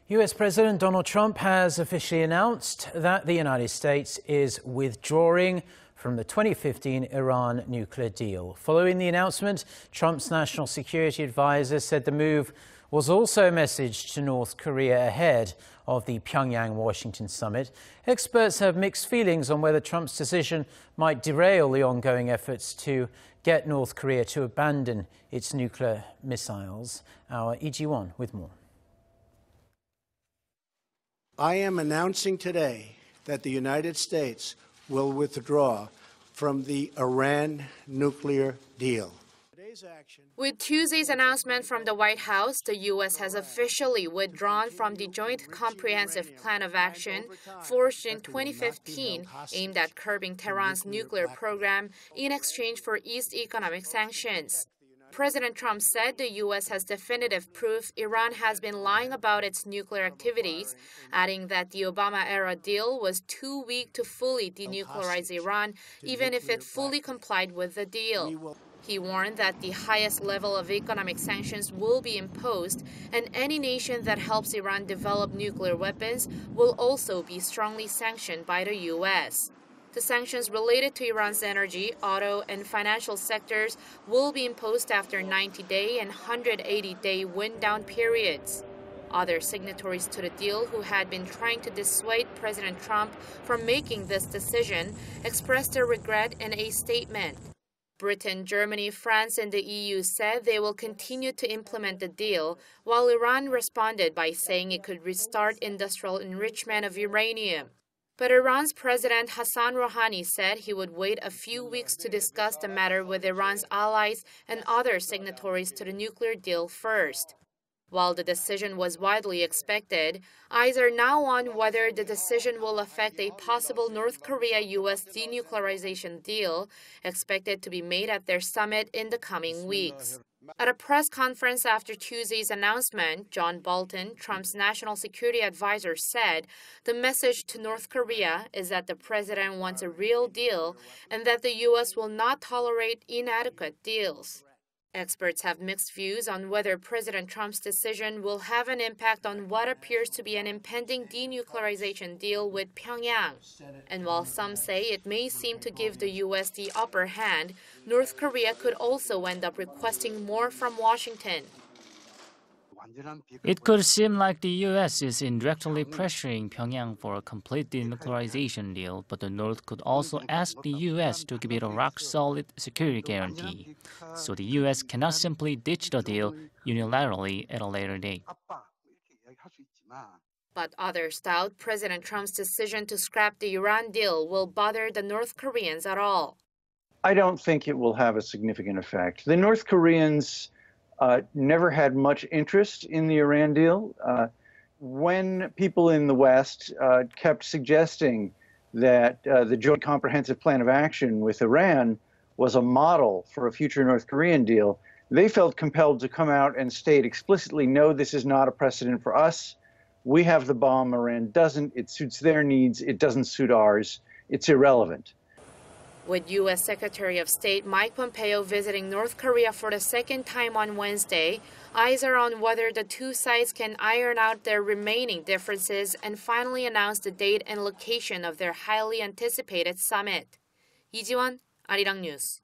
U.S. President Donald Trump has officially announced that the United States is withdrawing from the 2015 Iran nuclear deal. Following the announcement, Trump's national security advisor said the move was also a message to North Korea ahead of the Pyongyang-Washington summit. Experts have mixed feelings on whether Trump's decision might derail the ongoing efforts to get North Korea to abandon its nuclear missiles. Our Iji-won with more. I am announcing today that the United States will withdraw from the Iran nuclear deal. With Tuesday's announcement from the White House, the U.S. has officially withdrawn from the Joint Comprehensive Plan of Action forged in 2015 aimed at curbing Tehran's nuclear program in exchange for eased economic sanctions. President Trump said the U.S. has definitive proof Iran has been lying about its nuclear activities, adding that the Obama-era deal was too weak to fully denuclearize Iran, even if it fully complied with the deal. He warned that the highest level of economic sanctions will be imposed, and any nation that helps Iran develop nuclear weapons will also be strongly sanctioned by the U.S. The sanctions related to Iran's energy, auto, and financial sectors will be imposed after 90-day and 180-day wind-down periods. Other signatories to the deal who had been trying to dissuade President Trump from making this decision expressed their regret in a statement. Britain, Germany, France, and the EU said they will continue to implement the deal, while Iran responded by saying it could restart industrial enrichment of uranium. But Iran's President Hassan Rouhani said he would wait a few weeks to discuss the matter with Iran's allies and other signatories to the nuclear deal first. While the decision was widely expected, eyes are now on whether the decision will affect a possible North Korea-U.S. denuclearization deal expected to be made at their summit in the coming weeks. At a press conference after Tuesday's announcement, John Bolton, Trump's national security advisor, said the message to North Korea is that the president wants a real deal and that the U.S. will not tolerate inadequate deals. Experts have mixed views on whether President Trump's decision will have an impact on what appears to be an impending denuclearization deal with Pyongyang. And while some say it may seem to give the U.S. the upper hand, North Korea could also end up requesting more from Washington. It could seem like the U.S. is indirectly pressuring Pyongyang for a complete denuclearization deal, but the North could also ask the U.S. to give it a rock-solid security guarantee, so the U.S. cannot simply ditch the deal unilaterally at a later date. But others doubt President Trump's decision to scrap the Iran deal will bother the North Koreans at all. I don't think it will have a significant effect. The North Koreans never had much interest in the Iran deal. When people in the West kept suggesting that the Joint Comprehensive Plan of Action with Iran was a model for a future North Korean deal, they felt compelled to come out and state explicitly, no, this is not a precedent for us. We have the bomb, Iran doesn't. It suits their needs. It doesn't suit ours. It's irrelevant. With U.S. Secretary of State Mike Pompeo visiting North Korea for the second time on Wednesday, eyes are on whether the two sides can iron out their remaining differences and finally announce the date and location of their highly anticipated summit. Iji-won, Arirang News.